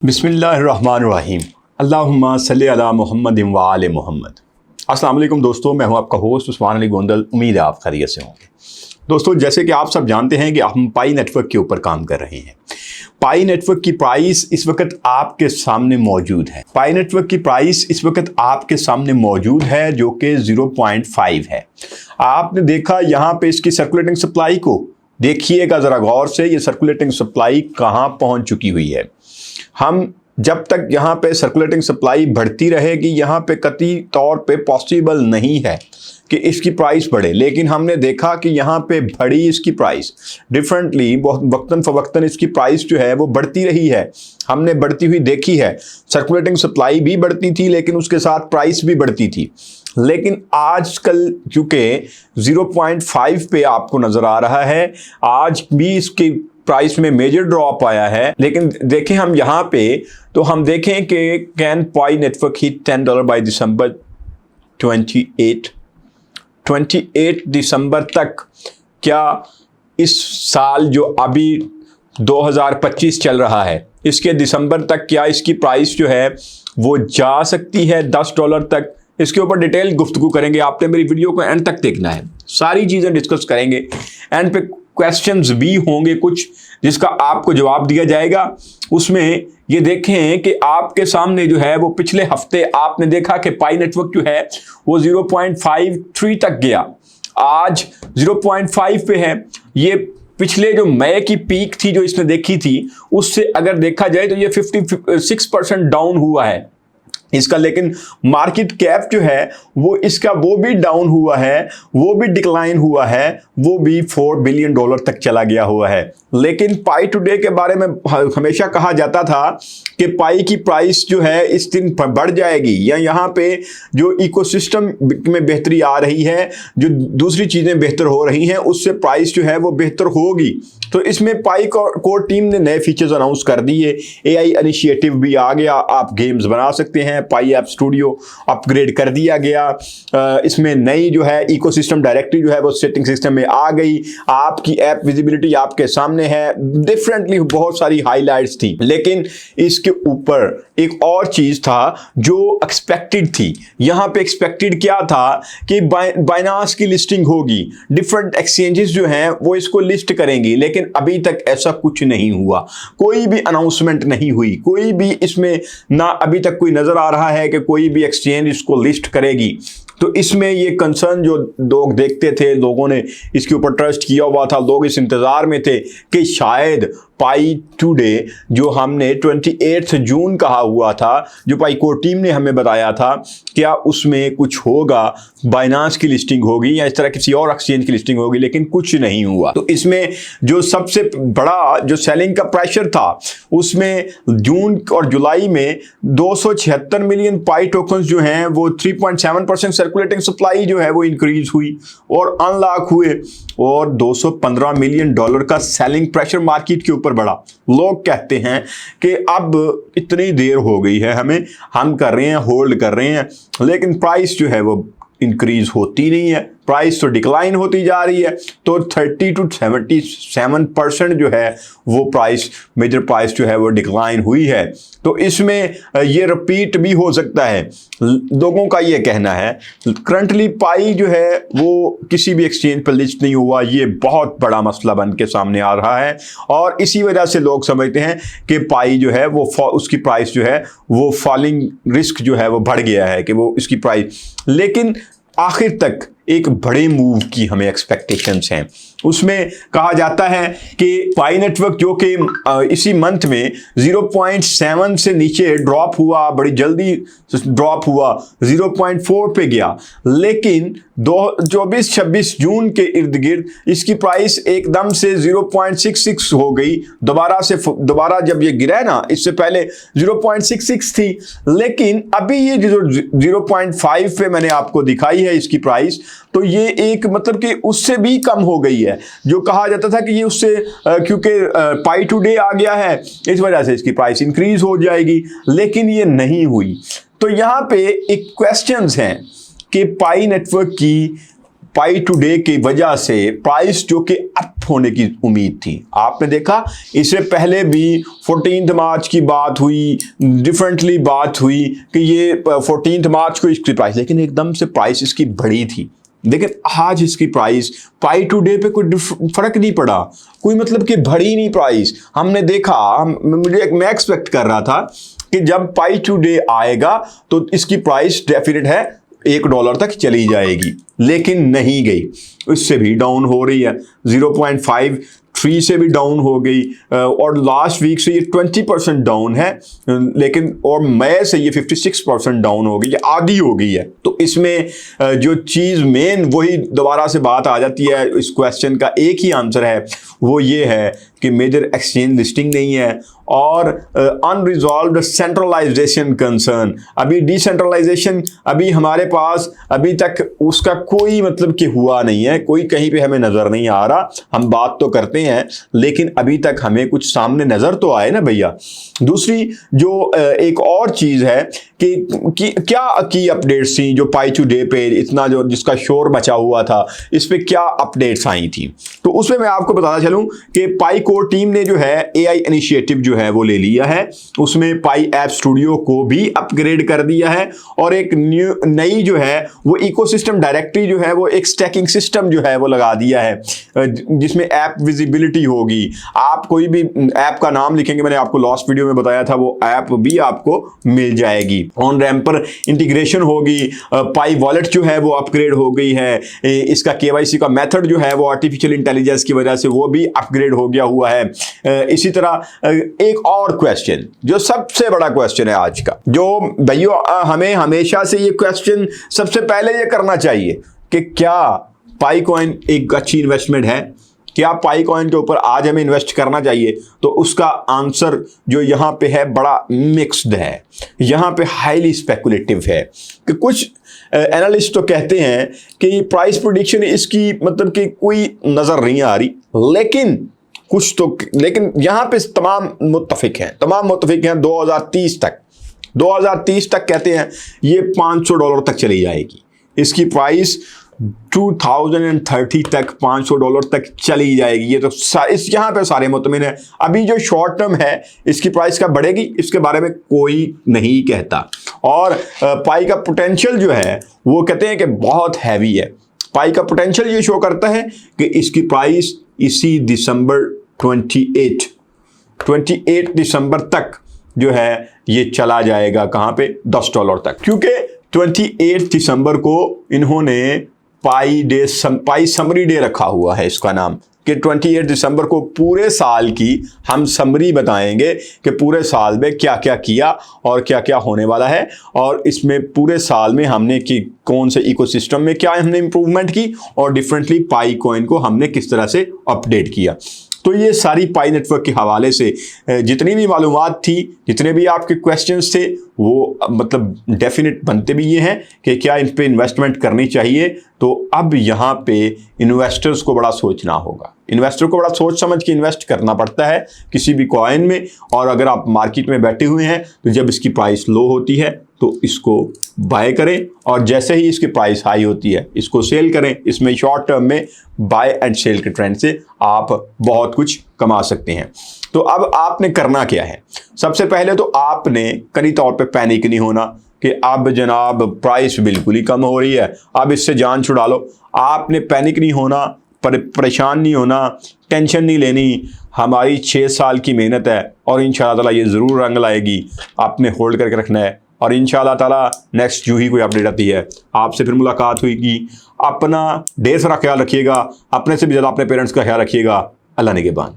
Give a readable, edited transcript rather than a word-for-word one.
बिस्मिल्लाहिर्रहमानिर्रहीम। अल्लाहुम्मा सल्ली अला मुहम्मद व आले मुहम्मद। अस्सलाम वालेकुम दोस्तों, मैं हूं आपका होस्ट उस्मान अली गोंदल। उम्मीद है आप खैरियत से होंगे। दोस्तों, जैसे कि आप सब जानते हैं कि हम पाई नेटवर्क के ऊपर काम कर रहे हैं। पाई नेटवर्क की प्राइस इस वक्त आपके सामने मौजूद है। पाई नेटवर्क की प्राइस इस वक्त आपके सामने मौजूद है जो कि 0.5 है। आपने देखा यहाँ पे इसकी सर्कुलेटिंग सप्लाई को देखिएगा ज़रा गौर से। ये सर्कुलेटिंग सप्लाई कहाँ पहुँच चुकी हुई है। हम जब तक यहाँ पे सर्कुलेटिंग सप्लाई बढ़ती रहेगी, यहाँ पे कतई तौर पे पॉसिबल नहीं है कि इसकी प्राइस बढ़े। लेकिन हमने देखा कि यहाँ पे बढ़ी इसकी प्राइस डिफरेंटली, बहुत वक्तन फवक्तन इसकी प्राइस जो है वो बढ़ती रही है। हमने बढ़ती हुई देखी है। सर्कुलेटिंग सप्लाई भी बढ़ती थी लेकिन उसके साथ प्राइस भी बढ़ती थी। लेकिन आजकल चूँकि 0.5 पे आपको नज़र आ रहा है, आज भी इसकी प्राइस में मेजर ड्रॉप आया है। लेकिन देखें हम यहाँ पे, तो हम देखें कि can pi network hit $10 by December 28 दिसंबर तक। क्या इस साल जो अभी 2025 चल रहा है, इसके दिसंबर तक क्या इसकी प्राइस जो है वो जा सकती है $10 तक? इसके ऊपर डिटेल गुफ्तगू करेंगे। आपने मेरी वीडियो को एंड तक देखना है, सारी चीज़ें डिस्कस करेंगे। एंड पे क्वेश्चंस भी होंगे कुछ जिसका आपको जवाब दिया जाएगा। उसमें ये देखें कि आपके सामने जो है वो पिछले हफ्ते आपने देखा कि पाई नेटवर्क जो है वो 0.53 तक गया, आज 0.5 पे है। ये पिछले जो मई की पीक थी जो इसने देखी थी, उससे अगर देखा जाए तो ये 56% डाउन हुआ है इसका। लेकिन मार्केट कैप जो है वो इसका वो भी डाउन हुआ है, वो भी डिक्लाइन हुआ है, वो भी $4 बिलियन तक चला गया हुआ है। लेकिन पाई टुडे के बारे में हमेशा कहा जाता था कि पाई की प्राइस जो है इस दिन बढ़ जाएगी, या यहाँ पे जो इकोसिस्टम में बेहतरी आ रही है, जो दूसरी चीज़ें बेहतर हो रही हैं, उससे प्राइस जो है वो बेहतर होगी। तो इसमें पाई कोर टीम ने नए फीचर्स अनाउंस कर दिए। AI इनिशिएटिव भी आ गया, आप गेम्स बना सकते हैं। पाई ऐप स्टूडियो अपग्रेड कर दिया गया। इसमें नई जो है इकोसिस्टम डायरेक्टरी जो है वो सेटिंग सिस्टम में आ गई। आपकी ऐप विजिबिलिटी आपके सामने है। डिफरेंटली बहुत सारी हाईलाइट्स थी। लेकिन इसके ऊपर एक और चीज़ था जो एक्सपेक्टेड थी। यहाँ पे एक्सपेक्टेड क्या था कि बाइनांस की लिस्टिंग होगी, डिफरेंट एक्सचेंजेस जो हैं वो इसको लिस्ट करेंगी। लेकिन अभी तक ऐसा कुछ नहीं हुआ, कोई भी अनाउंसमेंट नहीं हुई, कोई भी इसमें ना अभी तक कोई नजर आ रहा है कि कोई भी एक्सचेंज इसको लिस्ट करेगी। तो इसमें ये कंसर्न जो लोग देखते थे, लोगों ने इसके ऊपर ट्रस्ट किया हुआ था, लोग इस इंतज़ार में थे कि शायद पाई टुडे जो हमने 28 जून कहा हुआ था, जो पाई कोर टीम ने हमें बताया था, क्या उसमें कुछ होगा, बाइनांस की लिस्टिंग होगी या इस तरह किसी और एक्सचेंज की लिस्टिंग होगी। लेकिन कुछ नहीं हुआ। तो इसमें जो सबसे बड़ा जो सेलिंग का प्रेशर था, उसमें जून और जुलाई में 276 मिलियन पाई टोकन्स जो हैं वो 3.7% सर्कुलेटिंग सप्लाई जो है वो इंक्रीज हुई और अनलॉक हुए, और $215 मिलियन का सेलिंग प्रेशर मार्केट के ऊपर बढ़ा। लोग कहते हैं कि अब इतनी देर हो गई है, हम कर रहे हैं, होल्ड कर रहे हैं, लेकिन प्राइस जो है वो इंक्रीज होती नहीं है, प्राइस तो डिक्लाइन होती जा रही है। तो 30 to 77% जो है वो प्राइस, मेजर प्राइस जो है वो डिक्लाइन हुई है। तो इसमें ये रिपीट भी हो सकता है, लोगों का ये कहना है। करंटली पाई जो है वो किसी भी एक्सचेंज पर लिस्ट नहीं हुआ, ये बहुत बड़ा मसला बन के सामने आ रहा है। और इसी वजह से लोग समझते हैं कि पाई जो है वो उसकी प्राइस जो है वो फॉलिंग रिस्क जो है वो बढ़ गया है कि वो इसकी प्राइस। लेकिन आखिर तक एक बड़े मूव की हमें एक्सपेक्टेशंस हैं। उसमें कहा जाता है कि पाई नेटवर्क जो कि इसी मंथ में 0.7 से नीचे ड्रॉप हुआ, बड़ी जल्दी ड्रॉप हुआ, 0.4 पे गया। लेकिन 24-26 जून के इर्द गिर्द इसकी प्राइस एकदम से 0.66 हो गई। दोबारा जब ये गिरा ना, इससे पहले 0.66 थी। लेकिन अभी ये जो 0.5 पे मैंने आपको दिखाई है इसकी प्राइस, तो ये एक मतलब कि उससे भी कम हो गई है। जो कहा जाता था कि ये उससे क्योंकि पाई टुडे आ गया है, इस वजह से इसकी प्राइस इंक्रीज हो जाएगी, लेकिन ये नहीं हुई। तो यहाँ पे एक क्वेश्चंस हैं कि पाई नेटवर्क की पाई टुडे की वजह से प्राइस जो कि अप होने की उम्मीद थी। आपने देखा इससे पहले भी 14 मार्च की बात हुई, डिफरेंटली बात हुई कि ये 14 मार्च को इसकी प्राइस, लेकिन एकदम से प्राइस इसकी बढ़ी थी। लेकिन आज इसकी प्राइस पाई टू डे पे कोई फर्क नहीं पड़ा, कोई मतलब कि बढ़ी नहीं प्राइस। हमने देखा, मैं एक्सपेक्ट कर रहा था कि जब पाई टू डे आएगा तो इसकी प्राइस डेफिनेट है $1 तक चली जाएगी, लेकिन नहीं गई, इससे भी डाउन हो रही है, 0.53 से भी डाउन हो गई, और लास्ट वीक से ये 20% डाउन है, लेकिन और मई से ये 56% डाउन हो गई, आधी हो गई है। तो इसमें जो चीज़ मेन वही दोबारा से बात आ जाती है, इस क्वेश्चन का एक ही आंसर है, वो ये है कि मेजर एक्सचेंज लिस्टिंग नहीं है और अनरिजॉल्व्ड सेंट्रलाइजेशन कंसर्न। अभी डिसेंट्रलाइजेशन अभी हमारे पास अभी तक उसका कोई मतलब कि हुआ नहीं है, कोई कहीं पे हमें नज़र नहीं आ रहा। हम बात तो करते हैं लेकिन अभी तक हमें कुछ सामने नज़र तो आए ना भैया। दूसरी जो एक और चीज़ है कि क्या की अपडेट्स थी जो पाई टू डे पे इतना जो जिसका शोर बचा हुआ था, इस पे क्या अपडेट्स आई थी, तो उसमें मैं आपको बताता चलूं कि पाई कोर टीम ने जो है AI इनिशिएटिव जो है वो ले लिया है। उसमें पाई ऐप स्टूडियो को भी अपग्रेड कर दिया है और एक नई जो है वो इकोसिस्टम डायरेक्टरी जो है वो एक स्टैकिंग सिस्टम जो है वो लगा दिया है, जिसमें ऐप विजिबिलिटी होगी। आप कोई भी ऐप का नाम लिखेंगे, मैंने आपको लास्ट वीडियो में बताया था, वो ऐप भी आपको मिल जाएगी। ऑन रैम्प पर इंटीग्रेशन होगी, पाई वॉलेट जो है वो अपग्रेड हो गई है, इसका KYC का मेथड जो है वो आर्टिफिशियल इंटेलिजेंस की वजह से वो भी अपग्रेड हो गया हुआ है। इसी तरह एक और क्वेश्चन जो सबसे बड़ा क्वेश्चन है आज का, जो भैया हमें हमेशा से ये क्वेश्चन सबसे पहले ये करना चाहिए कि क्या पाई कॉइन एक अच्छी इन्वेस्टमेंट है, क्या पाई कॉइन के ऊपर आज हमें इन्वेस्ट करना चाहिए। तो उसका आंसर जो यहाँ पे है बड़ा मिक्स्ड है, यहाँ पे हाईली स्पेकुलेटिव है कि कुछ एनालिस्ट तो कहते हैं कि प्राइस प्रेडिक्शन इसकी मतलब कि कोई नज़र नहीं आ रही, लेकिन कुछ तो, लेकिन यहाँ पे तमाम मुत्तफिक हैं 2030 तक कहते हैं ये $500 तक चली जाएगी, इसकी प्राइस 2030 तक $500 तक चली जाएगी। ये तो इस यहाँ पे सारे मुतमिन है। अभी जो शॉर्ट टर्म है इसकी प्राइस का बढ़ेगी, इसके बारे में कोई नहीं कहता। और पाई का पोटेंशियल जो है वो कहते हैं कि बहुत हैवी है। पाई का पोटेंशियल ये शो करता है कि इसकी प्राइस इसी दिसंबर 28 दिसंबर तक जो है ये चला जाएगा, कहाँ पे, $10 तक, क्योंकि 28 दिसंबर को इन्होंने पाई समरी डे रखा हुआ है इसका नाम, कि 28 दिसंबर को पूरे साल की हम समरी बताएंगे कि पूरे साल में क्या क्या किया और क्या क्या होने वाला है, और इसमें पूरे साल में हमने कि कौन से इकोसिस्टम में क्या हमने इंप्रूवमेंट की और डिफरेंटली पाई कॉइन को हमने किस तरह से अपडेट किया। तो ये सारी पाई नेटवर्क के हवाले से जितनी भी मालूमात थी, जितने भी आपके क्वेश्चंस थे, वो मतलब डेफिनेट बनते भी ये हैं कि क्या इन पे इन्वेस्टमेंट करनी चाहिए। तो अब यहाँ पे इन्वेस्टर्स को बड़ा सोचना होगा, इन्वेस्टर को बड़ा सोच समझ के इन्वेस्ट करना पड़ता है किसी भी कॉइन में। और अगर आप मार्केट में बैठे हुए हैं तो जब इसकी प्राइस लो होती है तो इसको बाय करें, और जैसे ही इसकी प्राइस हाई होती है इसको सेल करें। इसमें शॉर्ट टर्म में बाय एंड सेल के ट्रेंड से आप बहुत कुछ कमा सकते हैं। तो अब आपने करना क्या है, सबसे पहले तो आपने कहीं तौर पे पैनिक नहीं होना कि अब जनाब प्राइस बिल्कुल ही कम हो रही है, अब इससे जान छुड़ा लो। आपने पैनिक नहीं होना, परेशान नहीं होना, टेंशन नहीं लेनी। हमारी 6 साल की मेहनत है और इंशाअल्लाह ताला ये ज़रूर रंग लाएगी। आपने होल्ड करके रखना है और इंशाअल्लाह ताला नेक्स्ट जो ही कोई अपडेट आती है आपसे फिर मुलाकात होगी। अपना ढेर सारा ख्याल रखिएगा, अपने से भी ज़्यादा अपने पेरेंट्स का ख्याल रखिएगा। अल्लाह निगहबान।